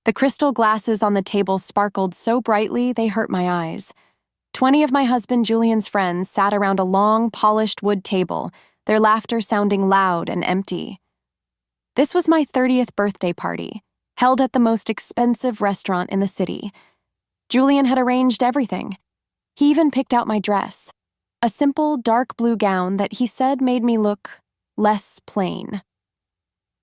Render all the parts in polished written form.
The crystal glasses on the table sparkled so brightly they hurt my eyes. 20 of my husband Julian's friends sat around a long, polished wood table, their laughter sounding loud and empty. This was my 30th birthday party, held at the most expensive restaurant in the city. Julian had arranged everything. He even picked out my dress, a simple dark blue gown that he said made me look less plain.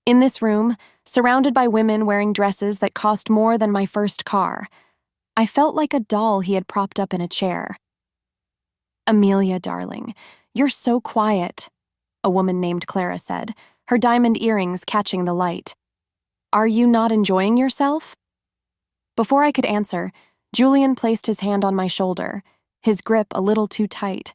In this room, surrounded by women wearing dresses that cost more than my first car, I felt like a doll he had propped up in a chair. "Amelia, darling, you're so quiet," a woman named Clara said, her diamond earrings catching the light. "Are you not enjoying yourself?" Before I could answer, Julian placed his hand on my shoulder, his grip a little too tight.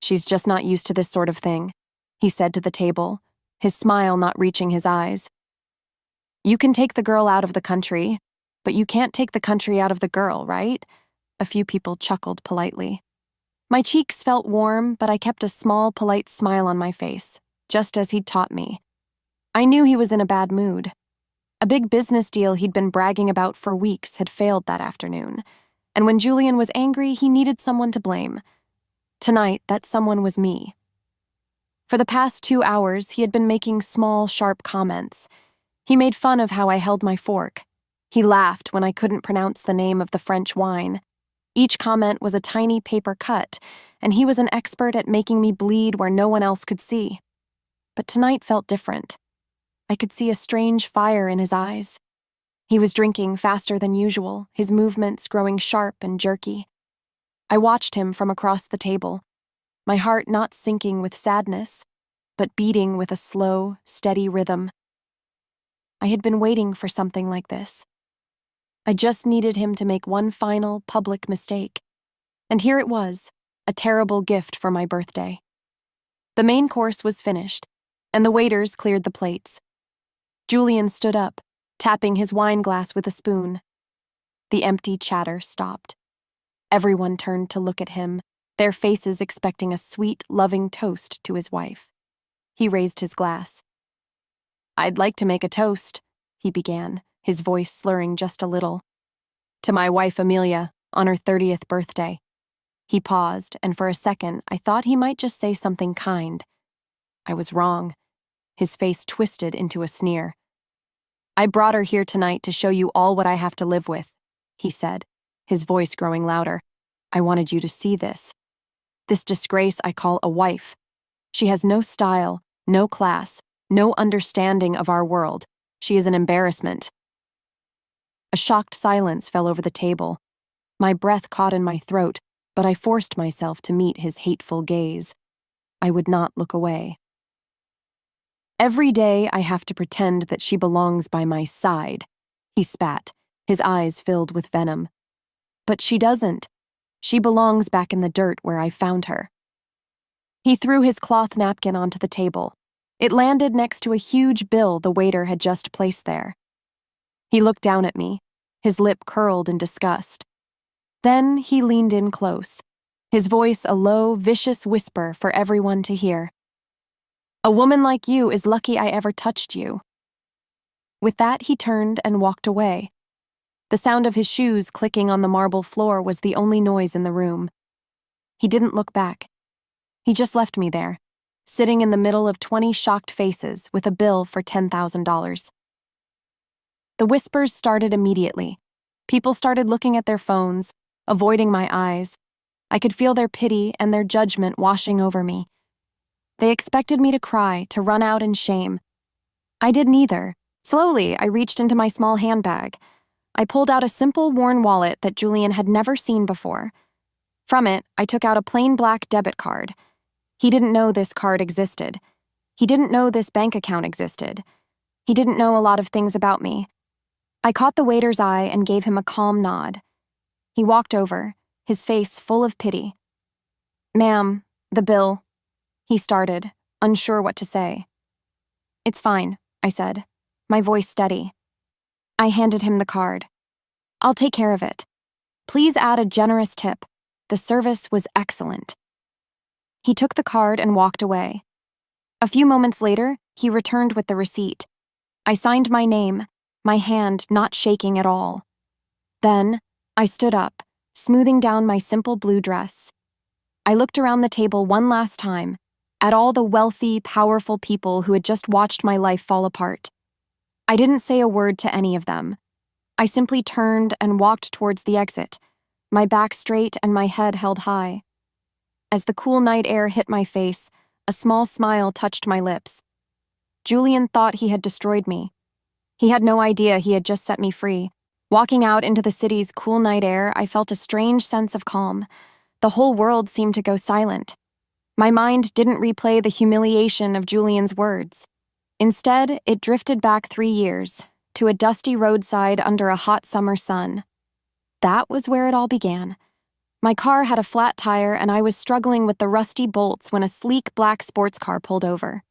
"She's just not used to this sort of thing," he said to the table, his smile not reaching his eyes. "You can take the girl out of the country, but you can't take the country out of the girl, right?" A few people chuckled politely. My cheeks felt warm, but I kept a small, polite smile on my face, just as he'd taught me. I knew he was in a bad mood. A big business deal he'd been bragging about for weeks had failed that afternoon, and when Julian was angry, he needed someone to blame. Tonight, that someone was me. For the past 2 hours, he had been making small, sharp comments. He made fun of how I held my fork. He laughed when I couldn't pronounce the name of the French wine. Each comment was a tiny paper cut, and he was an expert at making me bleed where no one else could see. But tonight felt different. I could see a strange fire in his eyes. He was drinking faster than usual, his movements growing sharp and jerky. I watched him from across the table, my heart not sinking with sadness, but beating with a slow, steady rhythm. I had been waiting for something like this. I just needed him to make one final, public mistake. And here it was, a terrible gift for my birthday. The main course was finished, and the waiters cleared the plates. Julian stood up, tapping his wine glass with a spoon. The empty chatter stopped. Everyone turned to look at him, their faces expecting a sweet, loving toast to his wife. He raised his glass. "I'd like to make a toast," he began, his voice slurring just a little. "To my wife Amelia, on her 30th birthday." He paused, and for a second I thought he might just say something kind. I was wrong. His face twisted into a sneer. "I brought her here tonight to show you all what I have to live with," he said, his voice growing louder. "I wanted you to see this. This disgrace I call a wife. She has no style, no class, no understanding of our world. She is an embarrassment." A shocked silence fell over the table. My breath caught in my throat, but I forced myself to meet his hateful gaze. I would not look away. "Every day I have to pretend that she belongs by my side," he spat, his eyes filled with venom. "But she doesn't. She belongs back in the dirt where I found her." He threw his cloth napkin onto the table. It landed next to a huge bill the waiter had just placed there. He looked down at me, his lip curled in disgust. Then he leaned in close, his voice a low, vicious whisper for everyone to hear. "A woman like you is lucky I ever touched you." With that, he turned and walked away. The sound of his shoes clicking on the marble floor was the only noise in the room. He didn't look back. He just left me there, sitting in the middle of 20 shocked faces with a bill for $10,000. The whispers started immediately. People started looking at their phones, avoiding my eyes. I could feel their pity and their judgment washing over me. They expected me to cry, to run out in shame. I did neither. Slowly, I reached into my small handbag. I pulled out a simple, worn wallet that Julian had never seen before. From it, I took out a plain black debit card. He didn't know this card existed. He didn't know this bank account existed. He didn't know a lot of things about me. I caught the waiter's eye and gave him a calm nod. He walked over, his face full of pity. "Ma'am, the bill," he started, unsure what to say. "It's fine," I said, my voice steady. I handed him the card. "I'll take care of it. Please add a generous tip. The service was excellent." He took the card and walked away. A few moments later, he returned with the receipt. I signed my name, my hand not shaking at all. Then, I stood up, smoothing down my simple blue dress. I looked around the table one last time, at all the wealthy, powerful people who had just watched my life fall apart. I didn't say a word to any of them. I simply turned and walked towards the exit, my back straight and my head held high. As the cool night air hit my face, a small smile touched my lips. Julian thought he had destroyed me. He had no idea he had just set me free. Walking out into the city's cool night air, I felt a strange sense of calm. The whole world seemed to go silent. My mind didn't replay the humiliation of Julian's words. Instead, it drifted back 3 years, to a dusty roadside under a hot summer sun. That was where it all began. My car had a flat tire and I was struggling with the rusty bolts when a sleek black sports car pulled over.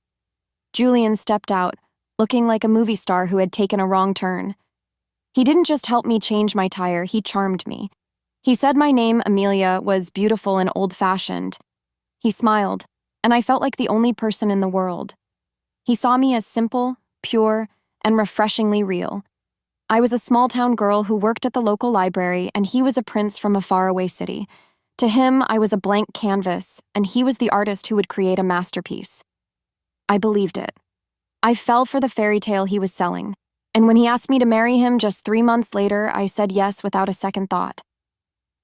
Julian stepped out, looking like a movie star who had taken a wrong turn. He didn't just help me change my tire, he charmed me. He said my name, Amelia, was beautiful and old-fashioned. He smiled, and I felt like the only person in the world. He saw me as simple, pure, and refreshingly real. I was a small-town girl who worked at the local library, and he was a prince from a faraway city. To him, I was a blank canvas, and he was the artist who would create a masterpiece. I believed it. I fell for the fairy tale he was selling, and when he asked me to marry him just 3 months later, I said yes without a second thought.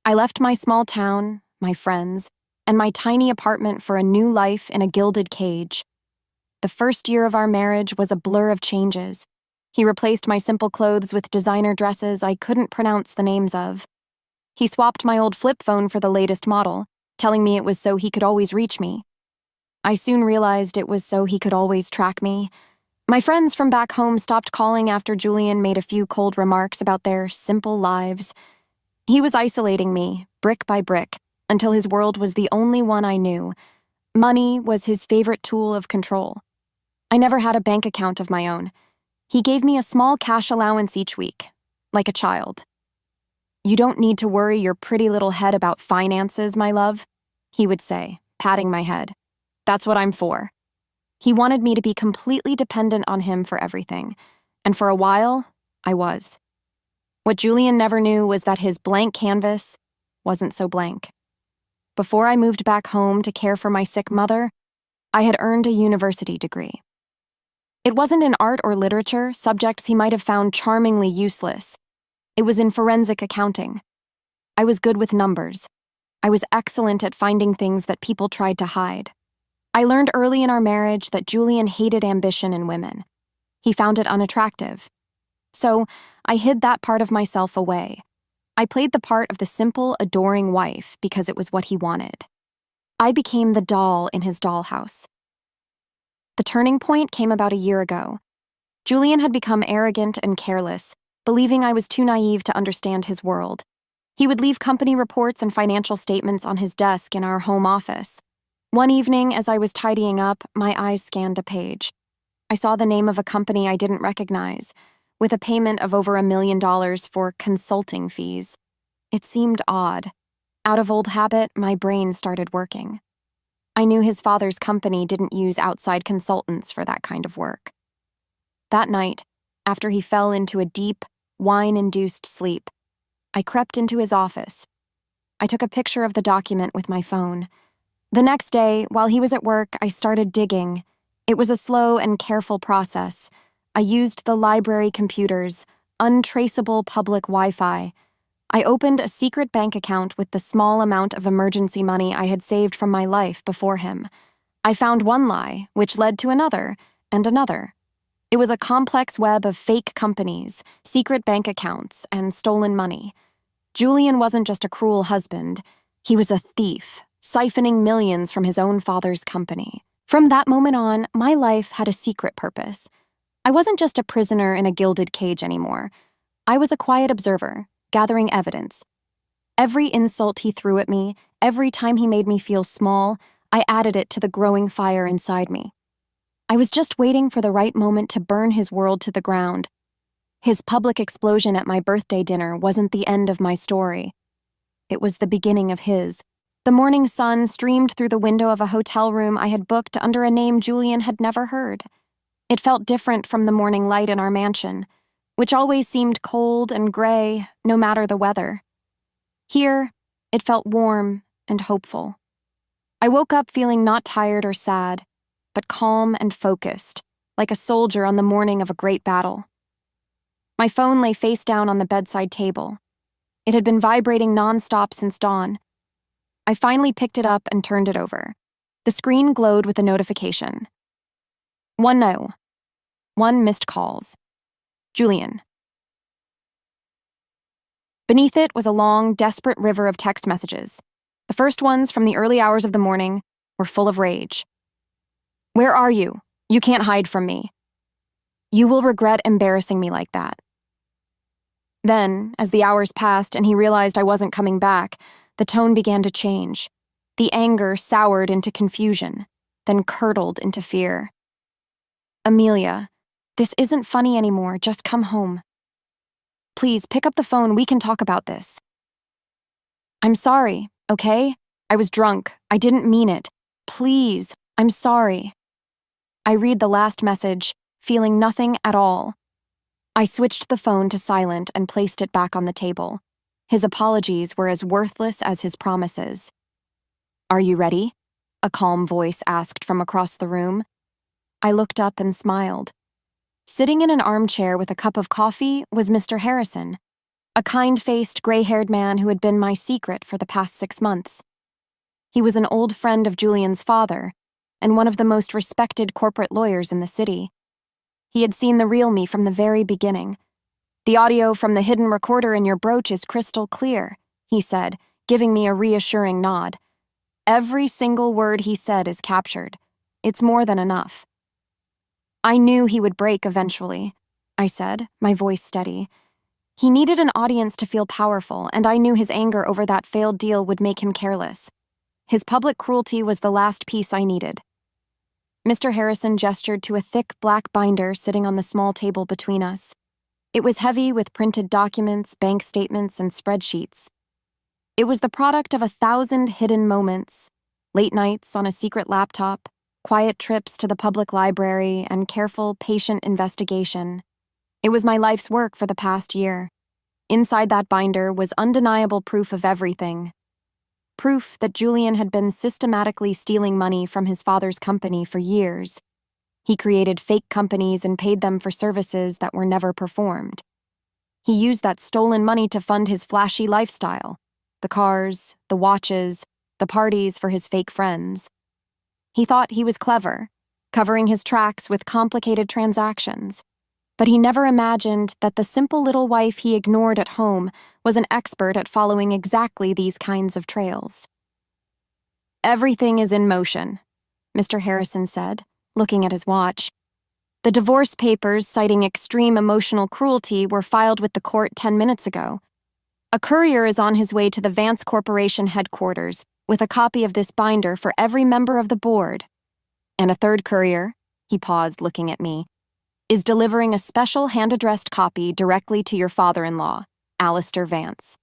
I left my small town, my friends, and my tiny apartment for a new life in a gilded cage. The first year of our marriage was a blur of changes. He replaced my simple clothes with designer dresses I couldn't pronounce the names of. He swapped my old flip phone for the latest model, telling me it was so he could always reach me. I soon realized it was so he could always track me. My friends from back home stopped calling after Julian made a few cold remarks about their simple lives. He was isolating me, brick by brick, until his world was the only one I knew. Money was his favorite tool of control. I never had a bank account of my own. He gave me a small cash allowance each week, like a child. "You don't need to worry your pretty little head about finances, my love," he would say, patting my head. "That's what I'm for." He wanted me to be completely dependent on him for everything, and for a while, I was. What Julian never knew was that his blank canvas wasn't so blank. Before I moved back home to care for my sick mother, I had earned a university degree. It wasn't in art or literature, subjects he might have found charmingly useless. It was in forensic accounting. I was good with numbers. I was excellent at finding things that people tried to hide. I learned early in our marriage that Julian hated ambition in women. He found it unattractive. So, I hid that part of myself away. I played the part of the simple, adoring wife because it was what he wanted. I became the doll in his dollhouse. The turning point came about a year ago. Julian had become arrogant and careless, believing I was too naive to understand his world. He would leave company reports and financial statements on his desk in our home office. One evening, as I was tidying up, my eyes scanned a page. I saw the name of a company I didn't recognize, with a payment of over $1 million for consulting fees. It seemed odd. Out of old habit, my brain started working. I knew his father's company didn't use outside consultants for that kind of work. That night, after he fell into a deep, wine-induced sleep, I crept into his office. I took a picture of the document with my phone. The next day, while he was at work, I started digging. It was a slow and careful process. I used the library computer's untraceable public Wi-Fi. I opened a secret bank account with the small amount of emergency money I had saved from my life before him. I found one lie, which led to another, and another. It was a complex web of fake companies, secret bank accounts, and stolen money. Julian wasn't just a cruel husband. He was a thief, siphoning millions from his own father's company. From that moment on, my life had a secret purpose. I wasn't just a prisoner in a gilded cage anymore. I was a quiet observer, gathering evidence. Every insult he threw at me, every time he made me feel small, I added it to the growing fire inside me. I was just waiting for the right moment to burn his world to the ground. His public explosion at my birthday dinner wasn't the end of my story. It was the beginning of his. The morning sun streamed through the window of a hotel room I had booked under a name Julian had never heard. It felt different from the morning light in our mansion. which always seemed cold and gray, no matter the weather. Here, it felt warm and hopeful. I woke up feeling not tired or sad, but calm and focused, like a soldier on the morning of a great battle. My phone lay face down on the bedside table. It had been vibrating nonstop since dawn. I finally picked it up and turned it over. The screen glowed with a notification. 1 missed calls. Julian. Beneath it was a long, desperate river of text messages. The first ones, from the early hours of the morning, were full of rage. Where are you? You can't hide from me. You will regret embarrassing me like that. Then, as the hours passed and he realized I wasn't coming back, the tone began to change. The anger soured into confusion, then curdled into fear. Amelia, this isn't funny anymore. Just come home. Please, pick up the phone. We can talk about this. I'm sorry, okay? I was drunk. I didn't mean it. Please, I'm sorry. I read the last message, feeling nothing at all. I switched the phone to silent and placed it back on the table. His apologies were as worthless as his promises. Are you ready? A calm voice asked from across the room. I looked up and smiled. Sitting in an armchair with a cup of coffee was Mr. Harrison, a kind-faced, gray-haired man who had been my secret for the past 6 months. He was an old friend of Julian's father and one of the most respected corporate lawyers in the city. He had seen the real me from the very beginning. The audio from the hidden recorder in your brooch is crystal clear, he said, giving me a reassuring nod. Every single word he said is captured. It's more than enough. I knew he would break eventually, I said, my voice steady. He needed an audience to feel powerful, and I knew his anger over that failed deal would make him careless. His public cruelty was the last piece I needed. Mr. Harrison gestured to a thick black binder sitting on the small table between us. It was heavy with printed documents, bank statements, and spreadsheets. It was the product of 1,000 hidden moments, late nights on a secret laptop, quiet trips to the public library, and careful, patient investigation. It was my life's work for the past year. Inside that binder was undeniable proof of everything. Proof that Julian had been systematically stealing money from his father's company for years. He created fake companies and paid them for services that were never performed. He used that stolen money to fund his flashy lifestyle, the cars, the watches, the parties for his fake friends. He thought he was clever, covering his tracks with complicated transactions. But he never imagined that the simple little wife he ignored at home was an expert at following exactly these kinds of trails. Everything is in motion, Mr. Harrison said, looking at his watch. The divorce papers citing extreme emotional cruelty were filed with the court 10 minutes ago. A courier is on his way to the Vance Corporation headquarters with a copy of this binder for every member of the board. And a third courier, he paused looking at me, is delivering a special hand-addressed copy directly to your father-in-law, Alistair Vance.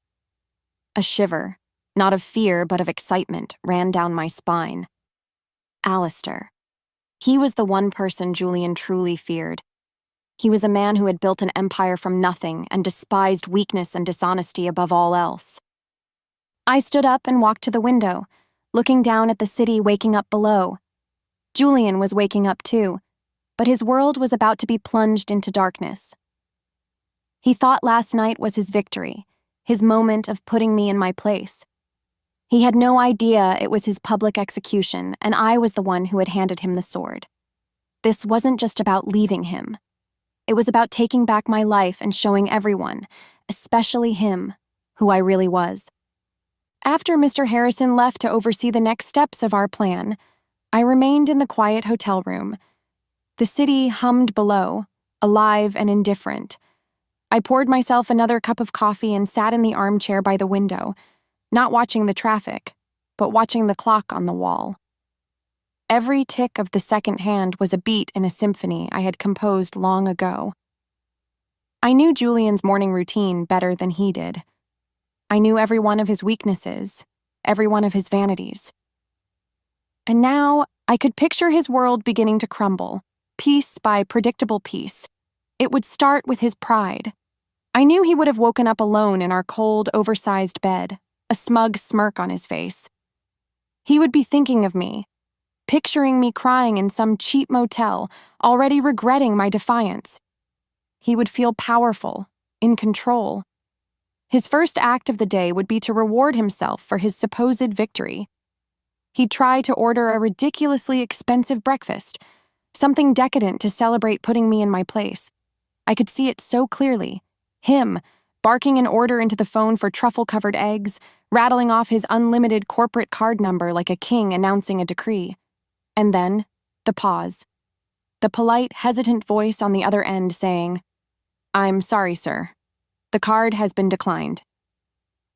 A shiver, not of fear but of excitement, ran down my spine. Alistair. He was the one person Julian truly feared. He was a man who had built an empire from nothing and despised weakness and dishonesty above all else. I stood up and walked to the window, looking down at the city waking up below. Julian was waking up too, but his world was about to be plunged into darkness. He thought last night was his victory, his moment of putting me in my place. He had no idea it was his public execution, and I was the one who had handed him the sword. This wasn't just about leaving him. It was about taking back my life and showing everyone, especially him, who I really was. After Mr. Harrison left to oversee the next steps of our plan, I remained in the quiet hotel room. The city hummed below, alive and indifferent. I poured myself another cup of coffee and sat in the armchair by the window, not watching the traffic, but watching the clock on the wall. Every tick of the second hand was a beat in a symphony I had composed long ago. I knew Julian's morning routine better than he did. I knew every one of his weaknesses, every one of his vanities. And now I could picture his world beginning to crumble, piece by predictable piece. It would start with his pride. I knew he would have woken up alone in our cold, oversized bed, a smug smirk on his face. He would be thinking of me, picturing me crying in some cheap motel, already regretting my defiance. He would feel powerful, in control. His first act of the day would be to reward himself for his supposed victory. He'd try to order a ridiculously expensive breakfast, something decadent to celebrate putting me in my place. I could see it so clearly. Him, barking an order into the phone for truffle-covered eggs, rattling off his unlimited corporate card number like a king announcing a decree. And then, the pause. The polite, hesitant voice on the other end saying, "I'm sorry, sir. The card has been declined."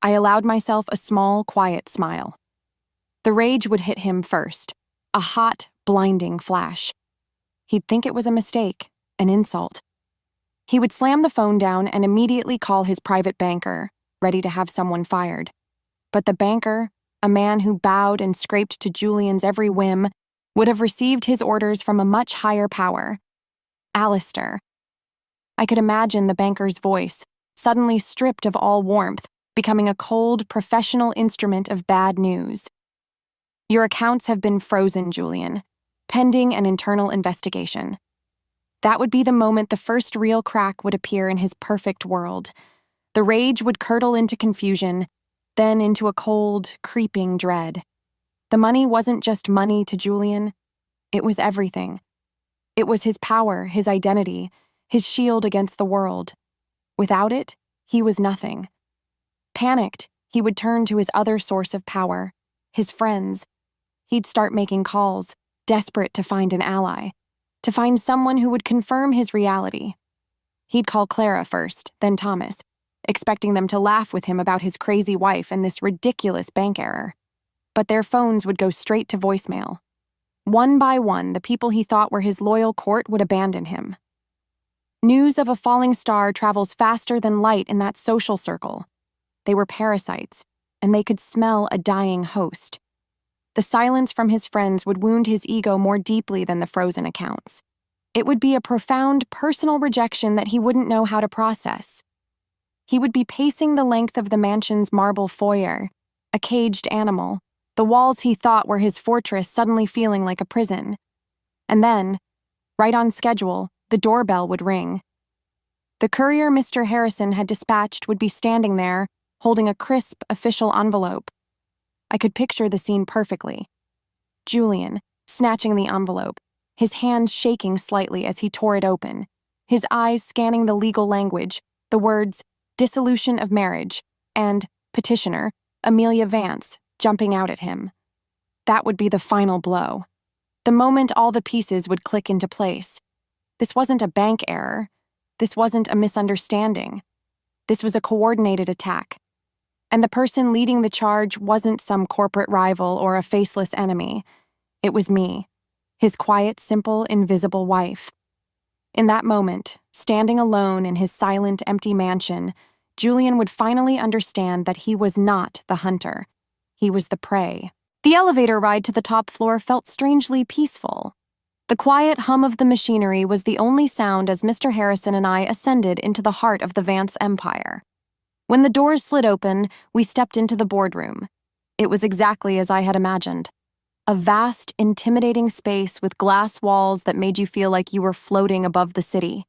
I allowed myself a small, quiet smile. The rage would hit him first, a hot, blinding flash. He'd think it was a mistake, an insult. He would slam the phone down and immediately call his private banker, ready to have someone fired. But the banker, a man who bowed and scraped to Julian's every whim, would have received his orders from a much higher power. Alistair. I could imagine the banker's voice, suddenly stripped of all warmth, becoming a cold, professional instrument of bad news. "Your accounts have been frozen, Julian, pending an internal investigation." That would be the moment the first real crack would appear in his perfect world. The rage would curdle into confusion, then into a cold, creeping dread. The money wasn't just money to Julian. It was everything. It was his power, his identity, his shield against the world. Without it, he was nothing. Panicked, he would turn to his other source of power, his friends. He'd start making calls, desperate to find an ally, to find someone who would confirm his reality. He'd call Clara first, then Thomas, expecting them to laugh with him about his crazy wife and this ridiculous bank error. But their phones would go straight to voicemail. One by one, the people he thought were his loyal court would abandon him. News of a falling star travels faster than light in that social circle. They were parasites, and they could smell a dying host. The silence from his friends would wound his ego more deeply than the frozen accounts. It would be a profound personal rejection that he wouldn't know how to process. He would be pacing the length of the mansion's marble foyer, a caged animal, the walls he thought were his fortress suddenly feeling like a prison. And then, right on schedule, the doorbell would ring. The courier Mr. Harrison had dispatched would be standing there, holding a crisp, official envelope. I could picture the scene perfectly. Julian, snatching the envelope, his hand shaking slightly as he tore it open, his eyes scanning the legal language, the words, "dissolution of marriage," and "petitioner, Amelia Vance," jumping out at him. That would be the final blow. The moment all the pieces would click into place. This wasn't a bank error. This wasn't a misunderstanding. This was a coordinated attack. And the person leading the charge wasn't some corporate rival or a faceless enemy. It was me, his quiet, simple, invisible wife. In that moment, standing alone in his silent, empty mansion, Julian would finally understand that he was not the hunter. He was the prey. The elevator ride to the top floor felt strangely peaceful. The quiet hum of the machinery was the only sound as Mr. Harrison and I ascended into the heart of the Vance empire. When the doors slid open, we stepped into the boardroom. It was exactly as I had imagined. A vast, intimidating space with glass walls that made you feel like you were floating above the city.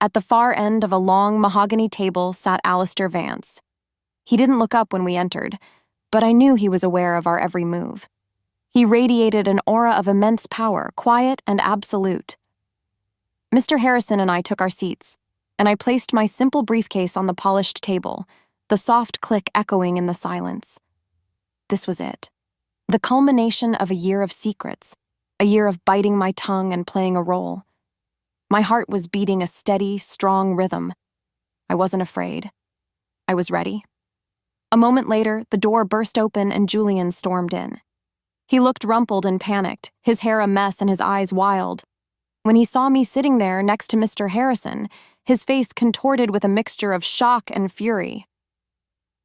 At the far end of a long mahogany table sat Alistair Vance. He didn't look up when we entered, but I knew he was aware of our every move. He radiated an aura of immense power, quiet and absolute. Mr. Harrison and I took our seats, and I placed my simple briefcase on the polished table, the soft click echoing in the silence. This was it. The culmination of a year of secrets, a year of biting my tongue and playing a role. My heart was beating a steady, strong rhythm. I wasn't afraid. I was ready. A moment later, the door burst open and Julian stormed in. He looked rumpled and panicked, his hair a mess and his eyes wild. When he saw me sitting there next to Mr. Harrison, his face contorted with a mixture of shock and fury.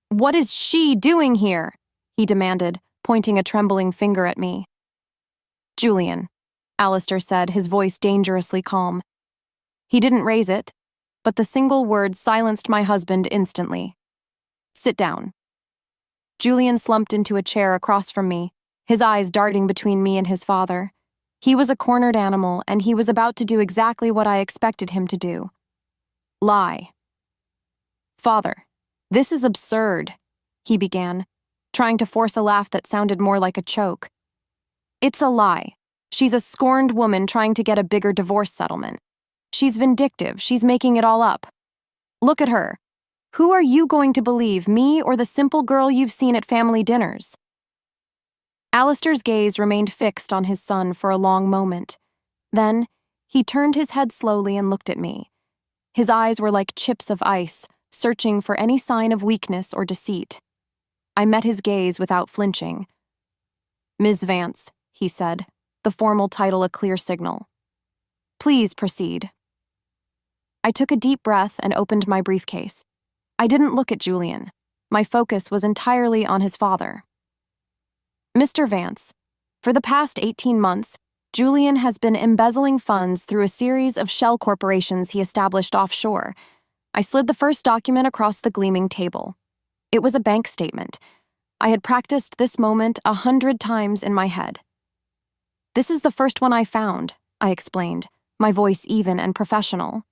"What is she doing here?" he demanded, pointing a trembling finger at me. "Julian," Alistair said, his voice dangerously calm. He didn't raise it, but the single word silenced my husband instantly. Sit down. Julian slumped into a chair across from me, his eyes darting between me and his father. He was a cornered animal, and he was about to do exactly what I expected him to do. Lie. Father, this is absurd, he began, trying to force a laugh that sounded more like a choke. It's a lie. She's a scorned woman trying to get a bigger divorce settlement. She's vindictive. She's making it all up. Look at her. Who are you going to believe, me or the simple girl you've seen at family dinners? Alistair's gaze remained fixed on his son for a long moment. Then, he turned his head slowly and looked at me. His eyes were like chips of ice, searching for any sign of weakness or deceit. I met his gaze without flinching. Ms. Vance, he said, the formal title a clear signal. Please proceed. I took a deep breath and opened my briefcase. I didn't look at Julian. My focus was entirely on his father. Mr. Vance, for the past 18 months, Julian has been embezzling funds through a series of shell corporations he established offshore. I slid the first document across the gleaming table. It was a bank statement. I had practiced this moment 100 times in my head. This is the first one I found, I explained, my voice even and professional.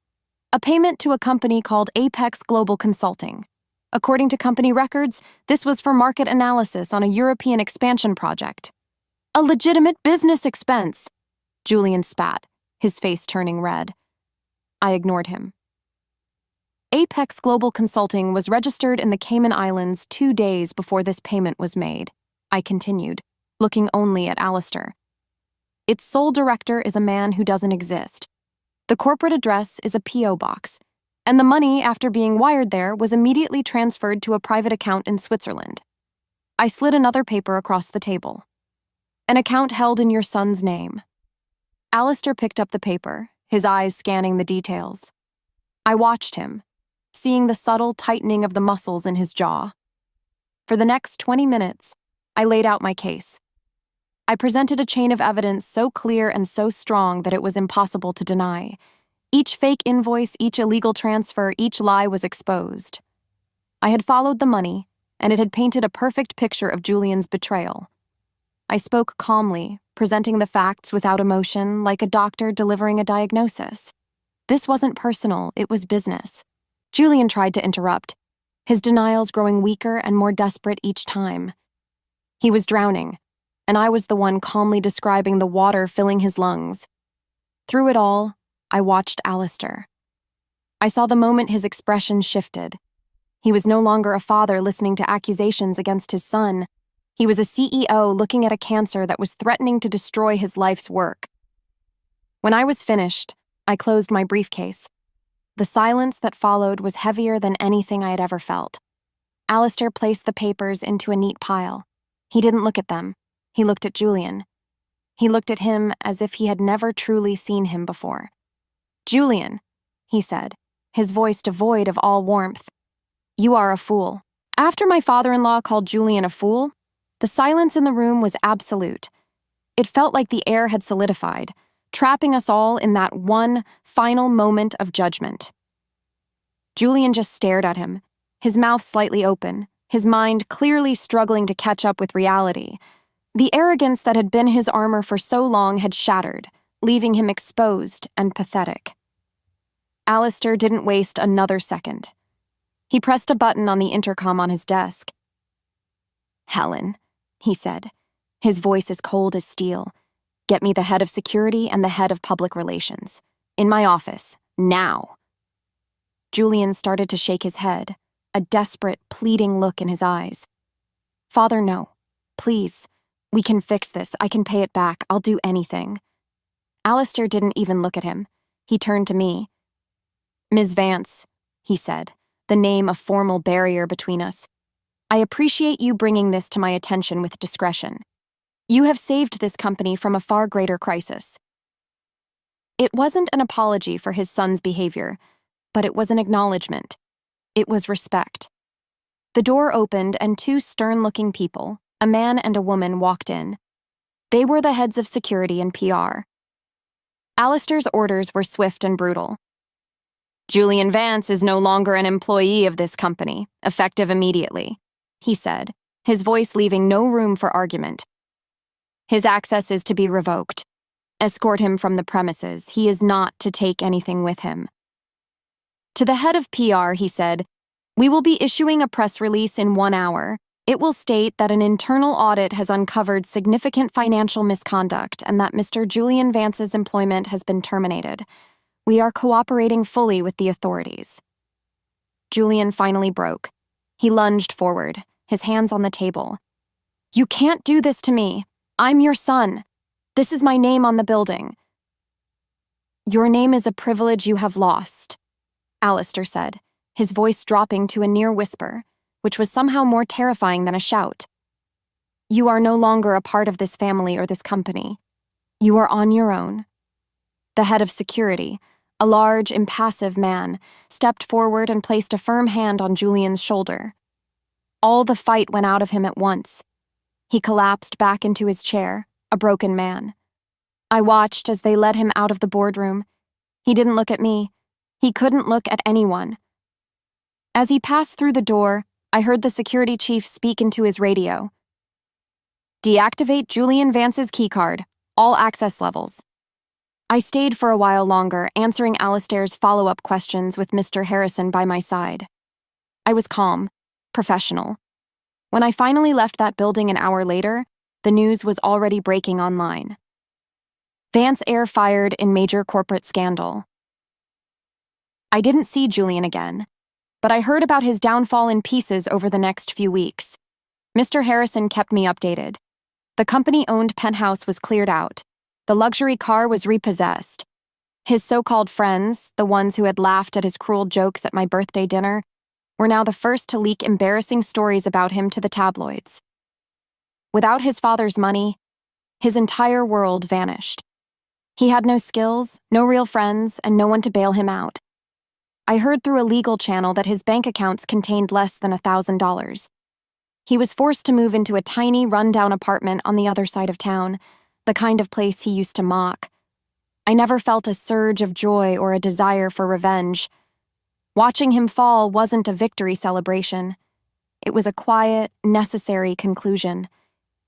A payment to a company called Apex Global Consulting. According to company records, this was for market analysis on a European expansion project. A legitimate business expense, Julian spat, his face turning red. I ignored him. Apex Global Consulting was registered in the Cayman Islands 2 days before this payment was made, I continued, looking only at Alistair. Its sole director is a man who doesn't exist. The corporate address is a P.O. box, and the money, after being wired there, was immediately transferred to a private account in Switzerland. I slid another paper across the table. An account held in your son's name. Alistair picked up the paper, his eyes scanning the details. I watched him, seeing the subtle tightening of the muscles in his jaw. For the next 20 minutes, I laid out my case. I presented a chain of evidence so clear and so strong that it was impossible to deny. Each fake invoice, each illegal transfer, each lie was exposed. I had followed the money, and it had painted a perfect picture of Julian's betrayal. I spoke calmly, presenting the facts without emotion, like a doctor delivering a diagnosis. This wasn't personal, it was business. Julian tried to interrupt, his denials growing weaker and more desperate each time. He was drowning, and I was the one calmly describing the water filling his lungs. Through it all, I watched Alistair. I saw the moment his expression shifted. He was no longer a father listening to accusations against his son. He was a CEO looking at a cancer that was threatening to destroy his life's work. When I was finished, I closed my briefcase. The silence that followed was heavier than anything I had ever felt. Alistair placed the papers into a neat pile. He didn't look at them. He looked at Julian. He looked at him as if he had never truly seen him before. Julian, he said, his voice devoid of all warmth. You are a fool. After my father-in-law called Julian a fool, the silence in the room was absolute. It felt like the air had solidified, trapping us all in that one final moment of judgment. Julian just stared at him, his mouth slightly open, his mind clearly struggling to catch up with reality. The arrogance that had been his armor for so long had shattered, leaving him exposed and pathetic. Alistair didn't waste another second. He pressed a button on the intercom on his desk. Helen, he said, his voice as cold as steel. Get me the head of security and the head of public relations. In my office, now. Julian started to shake his head, a desperate, pleading look in his eyes. Father, no. Please. We can fix this. I can pay it back. I'll do anything. Alistair didn't even look at him. He turned to me. Ms. Vance, he said, the name a formal barrier between us. I appreciate you bringing this to my attention with discretion. You have saved this company from a far greater crisis. It wasn't an apology for his son's behavior, but it was an acknowledgement. It was respect. The door opened and 2 stern-looking people, a man and a woman, walked in. They were the heads of security and PR. Alistair's orders were swift and brutal. Julian Vance is no longer an employee of this company, effective immediately, he said, his voice leaving no room for argument. His access is to be revoked. Escort him from the premises. He is not to take anything with him. To the head of PR, he said, "We will be issuing a press release in 1 hour. It will state that an internal audit has uncovered significant financial misconduct and that Mr. Julian Vance's employment has been terminated. We are cooperating fully with the authorities." Julian finally broke. He lunged forward, his hands on the table. "You can't do this to me. I'm your son. This is my name on the building." "Your name is a privilege you have lost," Alistair said, his voice dropping to a near whisper, which was somehow more terrifying than a shout. "You are no longer a part of this family or this company. You are on your own." The head of security, a large, impassive man, stepped forward and placed a firm hand on Julian's shoulder. All the fight went out of him at once. He collapsed back into his chair, a broken man. I watched as they led him out of the boardroom. He didn't look at me. He couldn't look at anyone. As he passed through the door, I heard the security chief speak into his radio. "Deactivate Julian Vance's keycard, all access levels." I stayed for a while longer, answering Alistair's follow-up questions with Mr. Harrison by my side. I was calm, professional. When I finally left that building an hour later, the news was already breaking online. Vance air fired in major corporate scandal. I didn't see Julian again, but I heard about his downfall in pieces over the next few weeks. Mr. Harrison kept me updated. The company-owned penthouse was cleared out. The luxury car was repossessed. His so-called friends, the ones who had laughed at his cruel jokes at my birthday dinner, were now the first to leak embarrassing stories about him to the tabloids. Without his father's money, his entire world vanished. He had no skills, no real friends, and no one to bail him out. I heard through a legal channel that his bank accounts contained less than $1,000. He was forced to move into a tiny, run-down apartment on the other side of town, the kind of place he used to mock. I never felt a surge of joy or a desire for revenge. Watching him fall wasn't a victory celebration. It was a quiet, necessary conclusion.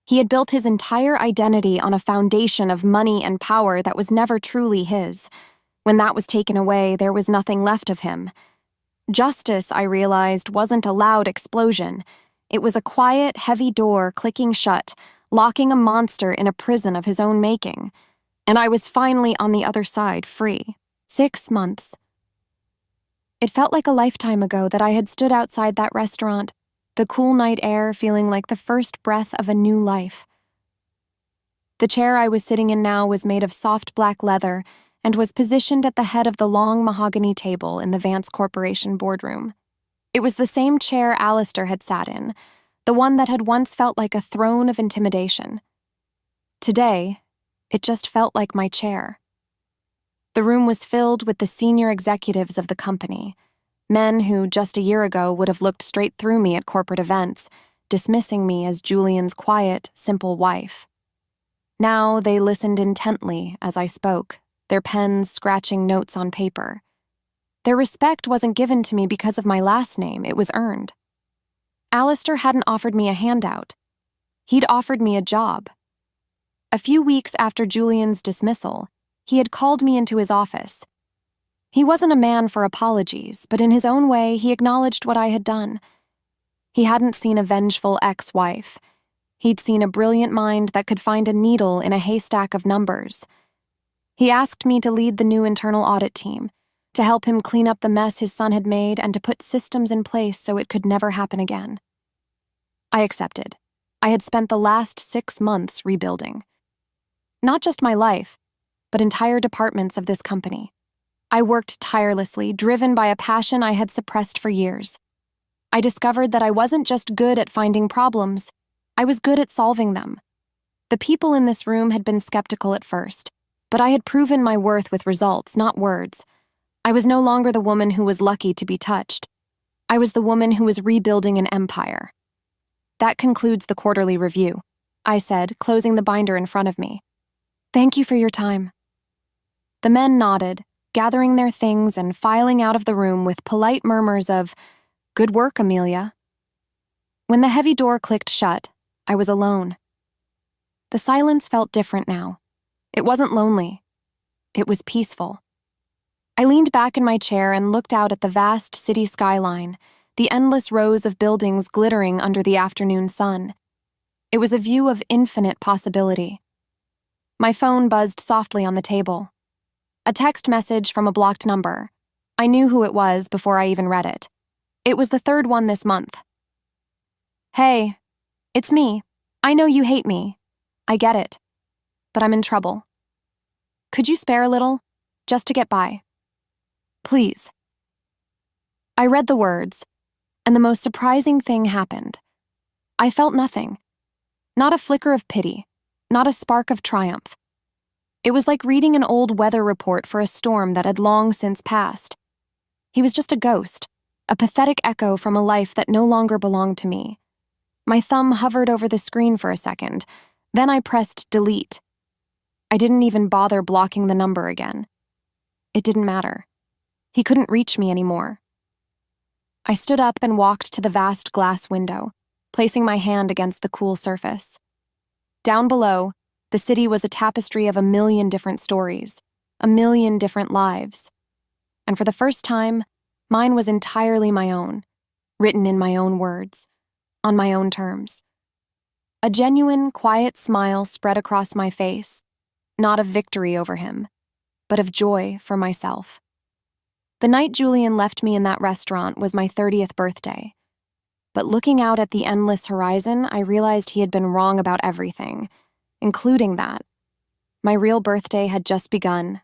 He had built his entire identity on a foundation of money and power that was never truly his. When that was taken away, there was nothing left of him. Justice, I realized, wasn't a loud explosion. It was a quiet, heavy door clicking shut, locking a monster in a prison of his own making. And I was finally on the other side, free. 6 months. It felt like a lifetime ago that I had stood outside that restaurant, the cool night air feeling like the first breath of a new life. The chair I was sitting in now was made of soft black leather and was positioned at the head of the long mahogany table in the Vance Corporation boardroom. It was the same chair Alistair had sat in, the one that had once felt like a throne of intimidation. Today, it just felt like my chair. The room was filled with the senior executives of the company, men who just a year ago would have looked straight through me at corporate events, dismissing me as Julian's quiet, simple wife. Now they listened intently as I spoke, their pens scratching notes on paper. Their respect wasn't given to me because of my last name, it was earned. Alistair hadn't offered me a handout. He'd offered me a job. A few weeks after Julian's dismissal, he had called me into his office. He wasn't a man for apologies, but in his own way, he acknowledged what I had done. He hadn't seen a vengeful ex-wife. He'd seen a brilliant mind that could find a needle in a haystack of numbers. He asked me to lead the new internal audit team, to help him clean up the mess his son had made and to put systems in place so it could never happen again. I accepted. I had spent the last 6 months rebuilding. Not just my life, but entire departments of this company. I worked tirelessly, driven by a passion I had suppressed for years. I discovered that I wasn't just good at finding problems, I was good at solving them. The people in this room had been skeptical at first, but I had proven my worth with results, not words. I was no longer the woman who was lucky to be touched. I was the woman who was rebuilding an empire. That concludes the quarterly review, I said, closing the binder in front of me. Thank you for your time. The men nodded, gathering their things and filing out of the room with polite murmurs of, "Good work, Amelia." When the heavy door clicked shut, I was alone. The silence felt different now. It wasn't lonely. It was peaceful. I leaned back in my chair and looked out at the vast city skyline, the endless rows of buildings glittering under the afternoon sun. It was a view of infinite possibility. My phone buzzed softly on the table. A text message from a blocked number. I knew who it was before I even read it. It was the third one this month. "Hey, it's me. I know you hate me. I get it. But I'm in trouble. Could you spare a little, just to get by? Please." I read the words, and the most surprising thing happened. I felt nothing. Not a flicker of pity, not a spark of triumph. It was like reading an old weather report for a storm that had long since passed. He was just a ghost, a pathetic echo from a life that no longer belonged to me. My thumb hovered over the screen for a second, then I pressed delete. I didn't even bother blocking the number again. It didn't matter. He couldn't reach me anymore. I stood up and walked to the vast glass window, placing my hand against the cool surface. Down below, the city was a tapestry of 1,000,000 different stories, 1,000,000 different lives. And for the first time, mine was entirely my own, written in my own words, on my own terms. A genuine, quiet smile spread across my face, not of victory over him, but of joy for myself. The night Julian left me in that restaurant was my 30th birthday. But looking out at the endless horizon, I realized he had been wrong about everything, including that. My real birthday had just begun,